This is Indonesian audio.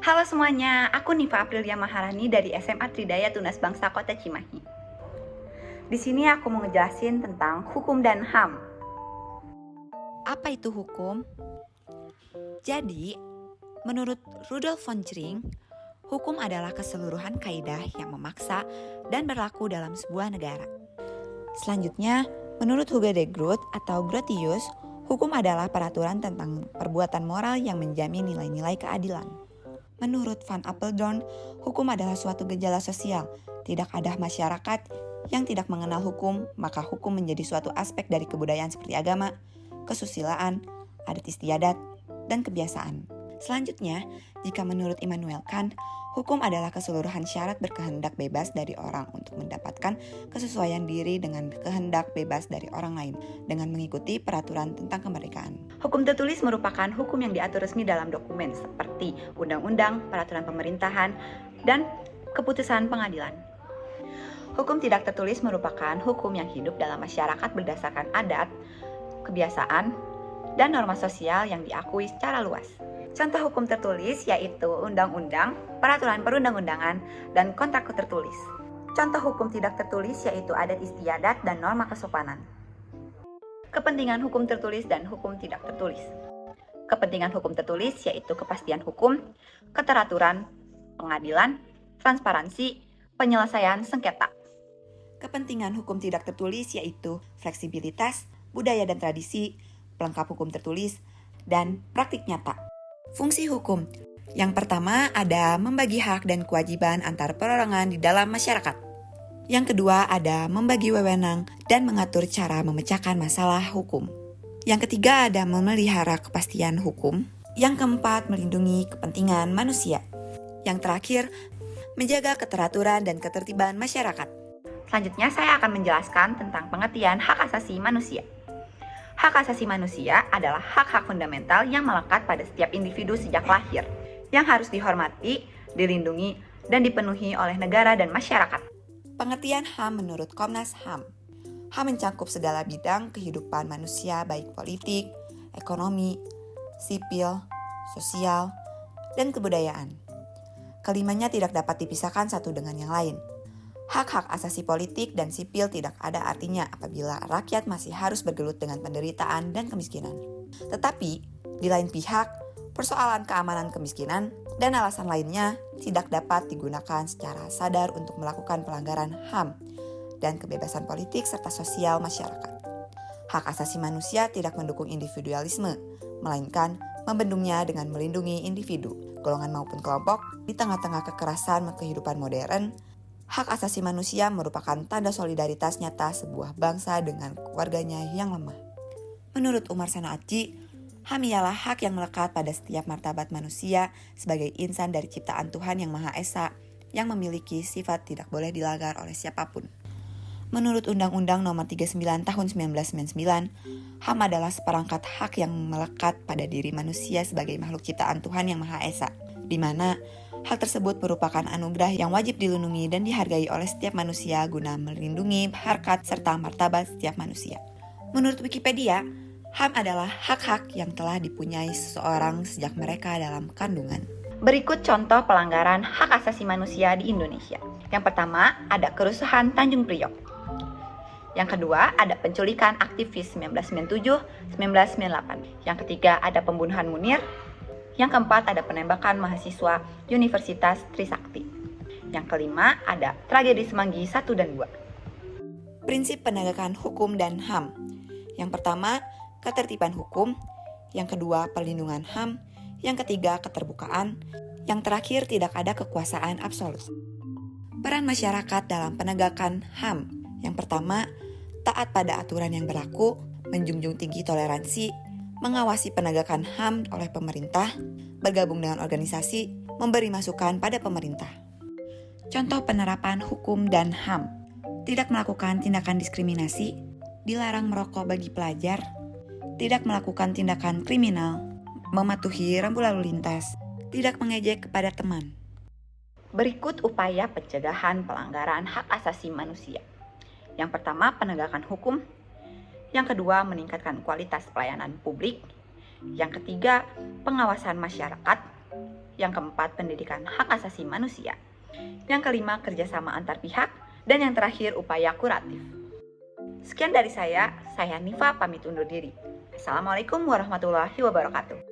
Halo semuanya, aku Niva Aprilia Maharani dari SMA Tridaya Tunas Bangsa Kota Cimahi. Di sini aku mau ngejelasin tentang hukum dan HAM. Apa itu hukum? Jadi, menurut Rudolf von Jering, hukum adalah keseluruhan kaidah yang memaksa dan berlaku dalam sebuah negara. Selanjutnya, menurut Hugo de Groot atau Grotius, hukum adalah peraturan tentang perbuatan moral yang menjamin nilai-nilai keadilan. Menurut Van Apeldoorn, hukum adalah suatu gejala sosial. Tidak ada masyarakat yang tidak mengenal hukum, maka hukum menjadi suatu aspek dari kebudayaan seperti agama, kesusilaan, adat istiadat, dan kebiasaan. Selanjutnya, jika menurut Immanuel Kant, hukum adalah keseluruhan syarat berkehendak bebas dari orang untuk mendapatkan kesesuaian diri dengan kehendak bebas dari orang lain dengan mengikuti peraturan tentang kemerdekaan. Hukum tertulis merupakan hukum yang diatur resmi dalam dokumen seperti undang-undang, peraturan pemerintahan, dan keputusan pengadilan. Hukum tidak tertulis merupakan hukum yang hidup dalam masyarakat berdasarkan adat, kebiasaan, dan norma sosial yang diakui secara luas. Contoh hukum tertulis yaitu undang-undang, peraturan perundang-undangan, dan kontrak tertulis. Contoh hukum tidak tertulis yaitu adat istiadat dan norma kesopanan. Kepentingan hukum tertulis dan hukum tidak tertulis. Kepentingan hukum tertulis yaitu kepastian hukum, keteraturan, pengadilan, transparansi, penyelesaian sengketa. Kepentingan hukum tidak tertulis yaitu fleksibilitas, budaya dan tradisi, pelengkap hukum tertulis, dan praktik nyata. Fungsi hukum. Yang pertama ada membagi hak dan kewajiban antar perorangan di dalam masyarakat. Yang kedua ada membagi wewenang dan mengatur cara memecahkan masalah hukum. Yang ketiga ada memelihara kepastian hukum. Yang keempat melindungi kepentingan manusia. Yang terakhir menjaga keteraturan dan ketertiban masyarakat. Selanjutnya saya akan menjelaskan tentang pengertian hak asasi manusia. Hak asasi manusia adalah hak-hak fundamental yang melekat pada setiap individu sejak lahir, yang harus dihormati, dilindungi, dan dipenuhi oleh negara dan masyarakat. Pengertian HAM menurut Komnas HAM. HAM mencakup segala bidang kehidupan manusia baik politik, ekonomi, sipil, sosial, dan kebudayaan. Kelimanya tidak dapat dipisahkan satu dengan yang lain. Hak-hak asasi politik dan sipil tidak ada artinya apabila rakyat masih harus bergelut dengan penderitaan dan kemiskinan. Tetapi, di lain pihak, persoalan keamanan kemiskinan dan alasan lainnya tidak dapat digunakan secara sadar untuk melakukan pelanggaran HAM dan kebebasan politik serta sosial masyarakat. Hak asasi manusia tidak mendukung individualisme, melainkan membendungnya dengan melindungi individu, golongan maupun kelompok di tengah-tengah kekerasan kehidupan modern. Hak asasi manusia merupakan tanda solidaritas nyata sebuah bangsa dengan warganya yang lemah. Menurut Umar Seno Aji, HAM ialah hak yang melekat pada setiap martabat manusia sebagai insan dari ciptaan Tuhan yang Maha Esa, yang memiliki sifat tidak boleh dilanggar oleh siapapun. Menurut Undang-Undang Nomor 39 Tahun 1999, HAM adalah seperangkat hak yang melekat pada diri manusia sebagai makhluk ciptaan Tuhan yang Maha Esa, di mana hak tersebut merupakan anugerah yang wajib dilindungi dan dihargai oleh setiap manusia guna melindungi harkat serta martabat setiap manusia. Menurut Wikipedia, HAM adalah hak-hak yang telah dipunyai seseorang sejak mereka dalam kandungan. Berikut contoh pelanggaran hak asasi manusia di Indonesia. Yang pertama, ada kerusuhan Tanjung Priok. Yang kedua, ada penculikan aktivis 1997-1998. Yang ketiga, ada pembunuhan Munir. Yang keempat, ada penembakan mahasiswa Universitas Trisakti. Yang kelima, ada tragedi Semanggi 1 dan 2. Prinsip penegakan hukum dan HAM. Yang pertama, ketertiban hukum. Yang kedua, perlindungan HAM. Yang ketiga, keterbukaan. Yang terakhir, tidak ada kekuasaan absolut. Peran masyarakat dalam penegakan HAM. Yang pertama, taat pada aturan yang berlaku, menjunjung tinggi toleransi, mengawasi penegakan HAM oleh pemerintah, bergabung dengan organisasi, memberi masukan pada pemerintah. Contoh penerapan hukum dan HAM. Tidak melakukan tindakan diskriminasi, dilarang merokok bagi pelajar, tidak melakukan tindakan kriminal, mematuhi rambu lalu lintas, tidak mengejek kepada teman. Berikut upaya pencegahan pelanggaran hak asasi manusia. Yang pertama, penegakan hukum. Yang kedua, meningkatkan kualitas pelayanan publik. Yang ketiga, pengawasan masyarakat. Yang keempat, pendidikan hak asasi manusia. Yang kelima, kerjasama antar pihak. Dan yang terakhir, upaya kuratif. Sekian dari saya Nifa pamit undur diri. Assalamualaikum warahmatullahi wabarakatuh.